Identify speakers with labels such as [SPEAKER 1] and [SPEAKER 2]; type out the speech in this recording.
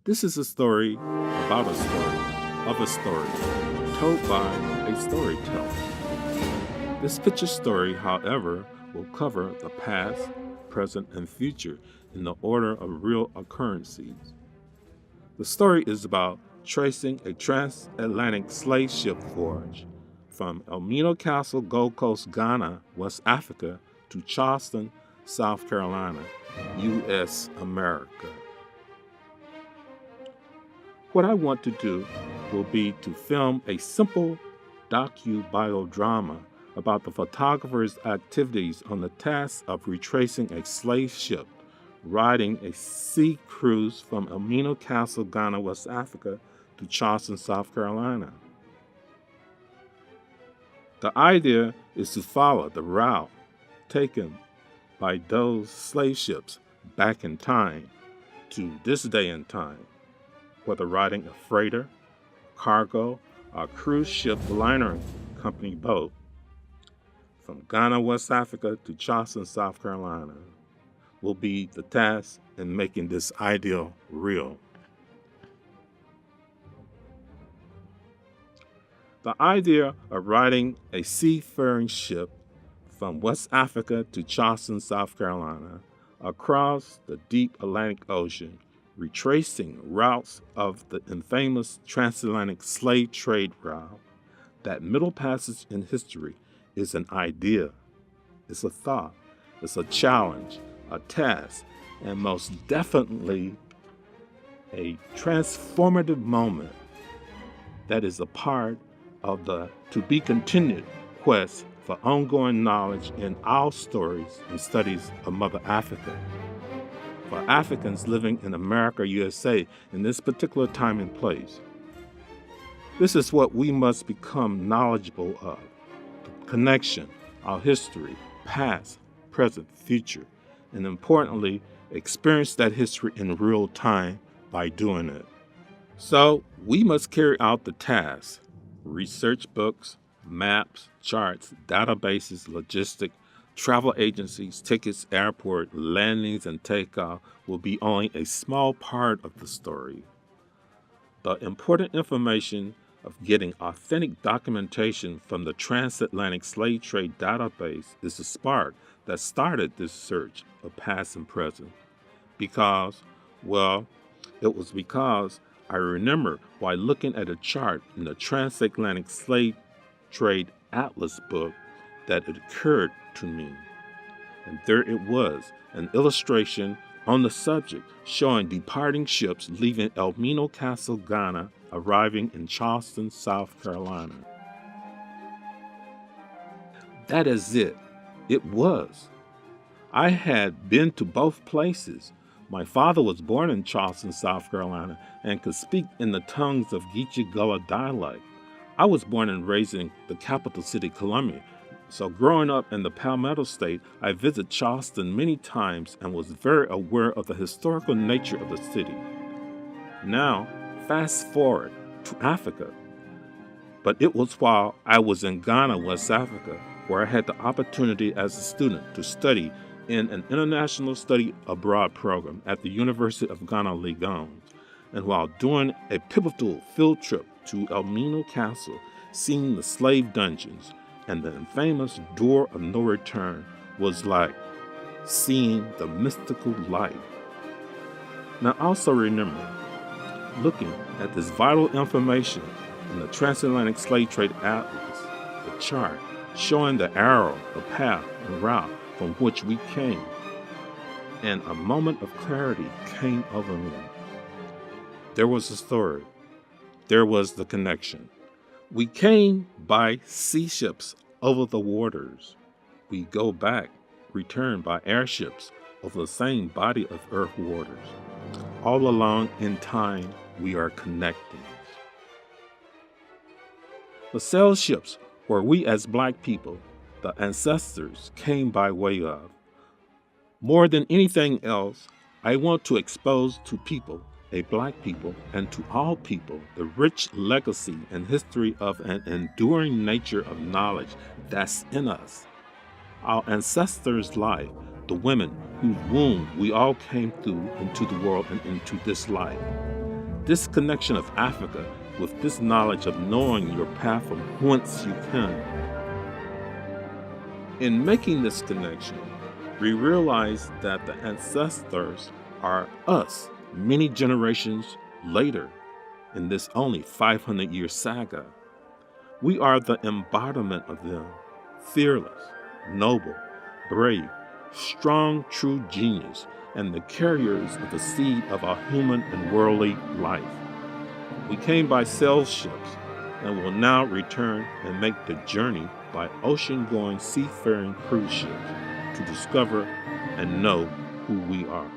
[SPEAKER 1] This is a story about a story of a story told by a storyteller. This picture story, however, will cover the past, present, and future in the order of real occurrences. The story is about tracing a transatlantic slave ship voyage from Elmina Castle, Gold Coast, Ghana, West Africa, to Charleston, South Carolina, U.S. America. What I want to do will be to film a simple docu-biodrama about the photographer's activities on the task of retracing a slave ship riding a sea cruise from Elmina Castle, Ghana, West Africa, to Charleston, South Carolina. The idea is to follow the route taken by those slave ships back in time to this day and time, whether riding a freighter, cargo, or cruise ship liner company boat from Ghana, West Africa to Charleston, South Carolina will be the task in making this ideal real. The idea of riding a seafaring ship from West Africa to Charleston, South Carolina, across the deep Atlantic Ocean, retracing routes of the infamous transatlantic slave trade route, that middle passage in history is an idea, it's a thought, it's a challenge, a task, and most definitely a transformative moment that is a part of the to be continued quest for ongoing knowledge in our stories and studies of Mother Africa. For Africans living in America, USA, in this particular time and place, this is what we must become knowledgeable of: connection, our history, past, present, future, and importantly, experience that history in real time by doing it. So we must carry out the task. Research books, maps, charts, databases, logistics, travel agencies, tickets, airport, landings, and takeoff will be only a small part of the story. The important information of getting authentic documentation from the transatlantic slave trade database is the spark that started this search of past and present. Because, well, it was because I remember while looking at a chart in the Transatlantic Slave Trade Atlas book that it occurred to me. And there it was, an illustration on the subject showing departing ships leaving Elmina Castle, Ghana, arriving in Charleston, South Carolina. That is it. It was. I had been to both places. My father was born in Charleston, South Carolina, and could speak in the tongues of Geechee Gullah dialect. I was born and raised in the capital city, Columbia. So growing up in the Palmetto State, I visited Charleston many times and was very aware of the historical nature of the city. Now, fast forward to Africa. But it was while I was in Ghana, West Africa, where I had the opportunity as a student to study in an international study abroad program at the University of Ghana, Legon. And while doing a pivotal field trip to Elmina Castle, seeing the slave dungeons and the infamous door of no return was like seeing the mystical light. Now also remember, looking at this vital information in the Transatlantic Slave Trade Atlas, the chart showing the arrow, the path, and route from which we came, and a moment of clarity came over me. There was a story. There was the connection. We came by sea ships over the waters. We go back, return by airships over the same body of earth waters. All along in time, we are connecting. The sail ships where we as Black people, the ancestors, came by way of. More than anything else, I want to expose to people, a Black people, and to all people, the rich legacy and history of an enduring nature of knowledge that's in us. Our ancestors' life, the women whose womb we all came through into the world and into this life. this connection of Africa with this knowledge of knowing your path from whence you came. In making this connection, we realize that the ancestors are us many generations later in this only 500-year saga. We are the embodiment of them, fearless, noble, brave, strong, true genius, and the carriers of the seed of our human and worldly life. We came by sail ships and will now return and make the journey by ocean-going seafaring cruise ships to discover and know who we are.